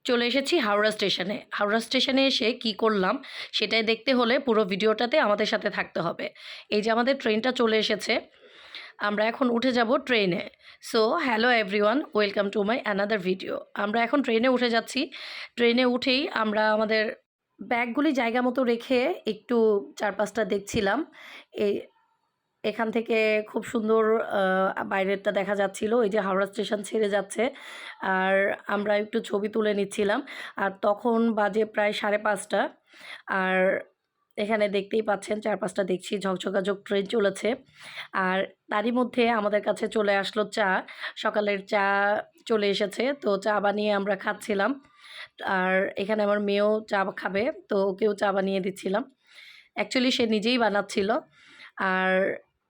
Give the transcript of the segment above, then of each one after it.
চলে এসেছি হাওড়া স্টেশনে। হাওড়া স্টেশনে এসে কি করলাম সেটাই দেখতে হলে পুরো ভিডিওটাতে আমাদের সাথে থাকতে হবে। এই যে আমাদের ট্রেনটা চলে এসেছে, আমরা এখন উঠে যাব ট্রেনে। So hello everyone, welcome to my another video. আমরা এখন ট্রেনে উঠে যাচ্ছি। ট্রেনে উঠেই আমরা আমাদের ব্যাগগুলি জায়গা মতো রেখে একটু চারপাশটা দেখছিলাম। এই এখান থেকে খুব সুন্দর বাইরেরটা দেখা যাচ্ছিল। ওই যে হাওড়া স্টেশন ছেড়ে যাচ্ছে। আর আমরা একটু ছবি তুলে নিচ্ছিলাম। আর তখন বাজে প্রায় 5:30। আর এখানে দেখতেই পাচ্ছেন চারপাশটা দেখছি ঝকঝকাঝক ট্রেন চলেছে। আর তারই মধ্যে আমাদের কাছে চলে আসলো চা। সকালের চা চলে এসেছে। তো চা বানিয়ে আমরা খাচ্ছিলাম। আর এখানে আমার মেয়েও চা খাবে। তো ওকেও চা বানিয়ে দিচ্ছিলাম। অ্যাকচুয়ালি সে নিজেই বানাচ্ছিল। আর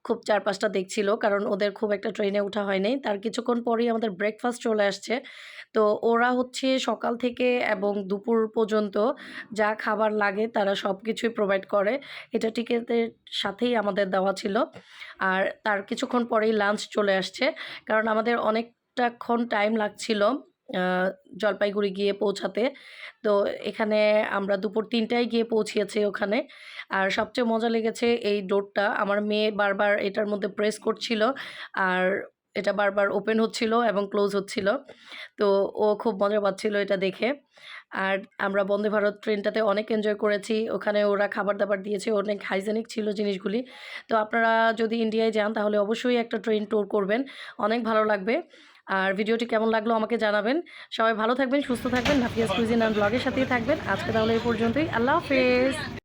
খুব চারপাশটা দেখছিল, কারণ ওদের খুব একটা ট্রেনে ওঠা হয়নি। তার কিছুক্ষণ পরেই আমাদের ব্রেকফাস্ট চলে আসছে। তো ওরা হচ্ছে সকাল থেকে এবং দুপুর পর্যন্ত যা খাবার লাগে তারা সব কিছুই প্রোভাইড করে। এটা টিকেটের সাথেই আমাদের দেওয়া ছিল। আর তার কিছুক্ষণ পরেই লাঞ্চ চলে আসছে, কারণ আমাদের অনেকটাক্ষণ টাইম লাগছিল জলপাইগুড়ি গিয়ে পৌঁছাতে। তো এখানে আমরা দুপুর 3টায় গিয়ে পৌঁছিয়েছি ওখানে। আর সবচেয়ে মজা লেগেছে এই ডোরটা। আমার মেয়ে বারবার এটার মধ্যে প্রেস করছিল। আর এটা বারবার ওপেন হচ্ছিল এবং ক্লোজ হচ্ছিল। তো ও খুব মজা পাচ্ছিল এটা দেখে। আর আমরা বন্দে ভারত ট্রেনটাতে অনেক এনজয় করেছি। ওখানে ওরা খাবার-দাবার দিয়েছে, অনেক হাইজেনিক ছিল জিনিসগুলি। তো আপনারা যদি ইন্ডিয়ায় যান তাহলে অবশ্যই একটা ট্রেন ট্যুর করবেন, অনেক ভালো লাগবে। আর ভিডিওটি কেমন লাগলো আমাকে জানাবেন। সবাই ভালো থাকবেন, সুস্থ থাকবেন, নাফিয়াস কুইজিন অ্যান্ড ব্লগের সাথেই থাকবেন। আজকে তাহলে এই পর্যন্তই। আল্লাহ হাফেজ।